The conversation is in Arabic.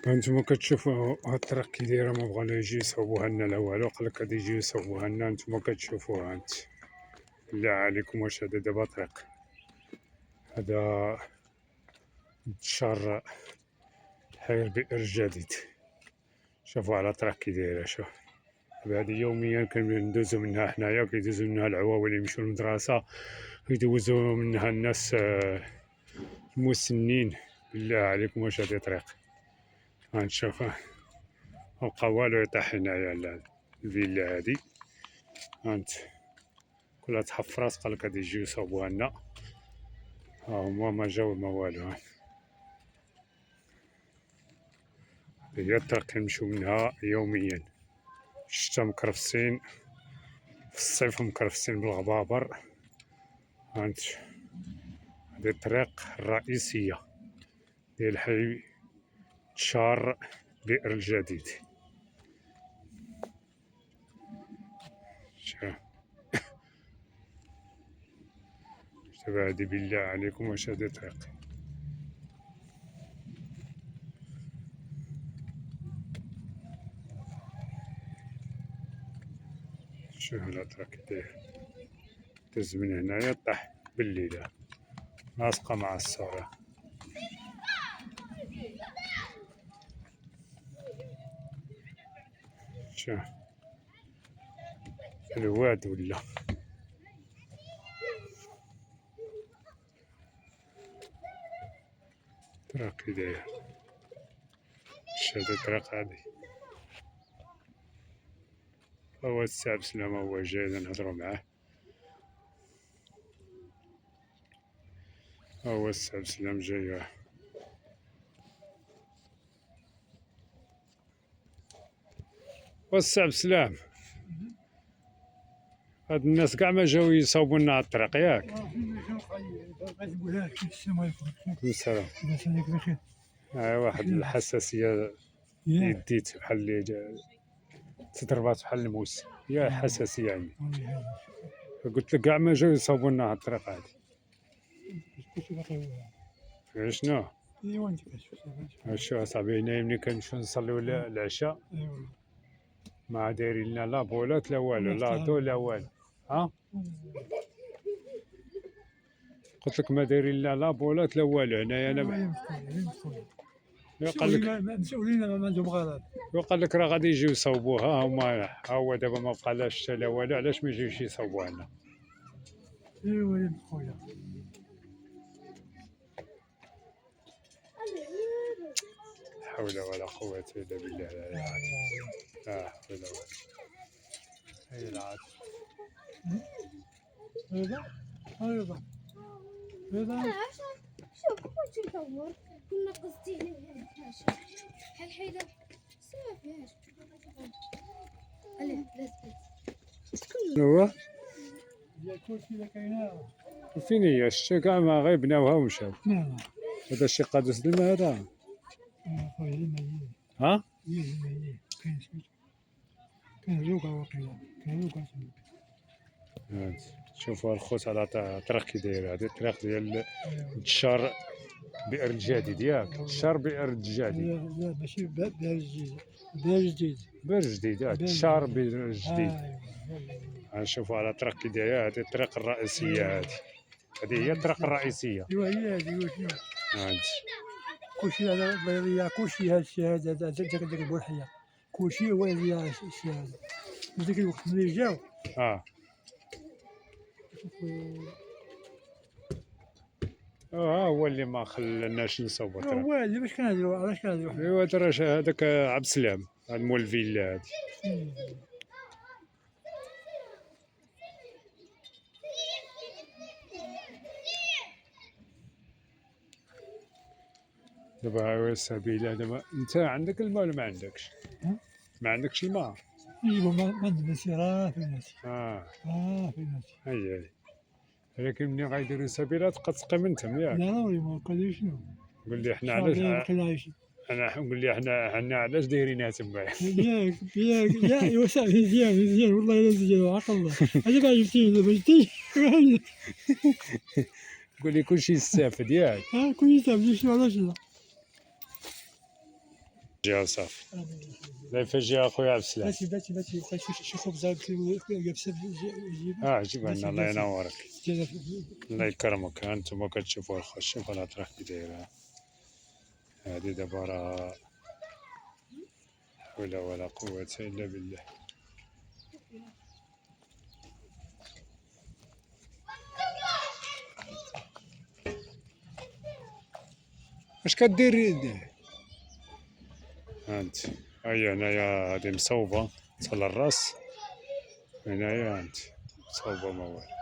هانتوما كتشوفوا هاد الطريق كي دايره، ما بغاو لا يجيو يصاوبوها لنا لا والو، قالك غادي يجيو يصاوبوها لنا. هانتوما كتشوفوها هانت، بالله عليكم واش هذا دابا طريق؟ هذا انتشار حي البئر الجديد. شوفوا على الطريق كي دايره، شوف هذه يوميا كندوزو منها حنايا، كيدوزو منها العواول اللي يمشيو للمدرسه، كيدوزو منها الناس المسنين. بالله عليكم واش هذه طريق؟ هانشوفها مبقى والو يطيح هنايا على الفيلا هادي. هانت كلها تحفرات، قالك غادي يجيو يصاوبوها لنا، ها هما ما جاو ما والو. هي الطريق كنمشيو منها يوميا، في الشتا مكرفسين، في الصيف مكرفسين بالغبابر. هانت هذه الطريق الرئيسية ديال حي تشار بئر الجديد. شوف دابا هادي بالله عليكم واش هادي طريق؟ شوف هاد الطريق كي داير، دوز من هنايا طاح بالليل لاصقة مع الصورة. شوف الواد ولا الطريق كي داير، هاد الطريق هادي. هو السي عبد السلام هو جاي نهضرو معاه، هو السي عبد السلام جاي. والسي عبد السلام، هاد الناس كاع ما جاو يصاوبوا لنا على الطريق ياك؟ السلام. واحد الحساسية يديت بحال اللي تضربات بحال الموس، هي حساسية عندي. قلت لك كاع ما جاو يصاوبوا لنا على الطريق هادي. شنو؟ شوف اصاحبي، هنايا ملي كنمشيو نصليو العشاء ما دايرين لنا لا بولات لا والو، لا ضو لا والو. ها قلت لك ما دايرين لنا لا بولات لا والو هنايا. انا قال لك مسؤولين ما عندهم غلط. وقال لك راه غادي يجيو يصاوبوها هما، ها هو دابا ما بقالاش لا والو، علاش ما يجيوش يصاوبوها لنا؟ ايوا يا خويا، لا حول ولا قوة إلا بالله العلي العظيم. لا حول ولا قوة. هي العاطفة. هذا شوف كنت ندور كنا قصدي على الحيلة صافي عليه هو يا كرسي لا كاينه. فين هي؟ الشتا كاع ما غير بناوها ومشاو. نعم هذا الشي قادوس الماء هذا. خويا الميت ها؟ هي الميت كاين سميتو، كاين زوكا واقيلا، كاين زوكا سميتو. شوفوا الخوت على الطريق كي داير. هذه الطريق ديال انتشار بئر الجديد ياك؟ انتشار بئر الجديد. لا ماشي بئر الجديد، بئر جديد، بئر جديد ياك؟ انتشار بئر الجديد. ايوا نشوفوا على الطريق كي دايره. هذه الطريق الرئيسيه، هذه هي الطريق الرئيسيه. ايوا هي هذه شنو هانت كلشي هذا البيضية، كلشي هذا الشيء هذا داك البرحية، كلشي هو اللي الشيء هذا. ذاك الوقت ملي جاو ها هو اللي ما خلاناش نصوبوا الطريق. هو اللي باش كنهضروا، علاش كنهضروا؟ ايوا ترى هذاك عبد السلام هذا مول الفيلا هذه. دابا هو السبيل. دابا انت عندك الماء ولا ما عندكش؟ ما عندكش الماء؟ ايوا ما عندنا راه في ناسي، في ناسي. هي ولكن ملي غيديروا سبيلات تبقى تسقي من تم ياك؟ لا راه ما قال شنو، قول لي حنا علاش، باقيين عايشين. انا نقول لي حنا علاش دايرينها تما؟ ياك يا ايوا صافي مزيان والله الا مزيان عقل الله. هذاك عجبتيني دابا شتي. قول لي كلشي يستافد ياك؟ كلشي صافي شنو علاش لا. جهه صافي. لا فاجي اخويا عبد السلام. باتي شي خبزه يابسه جيب جيب لنا الله ينورك. الله يكرمك. ها انتم كتشوفوا الخوت، شوفوا الاطراف كي دايره. هادي دابا راه حول ولا قوة الا بالله. اش كدير انت؟ هانت هيا هنايا هادي مصوبة حتى للراس، هنايا هانت مصوبة ما والو.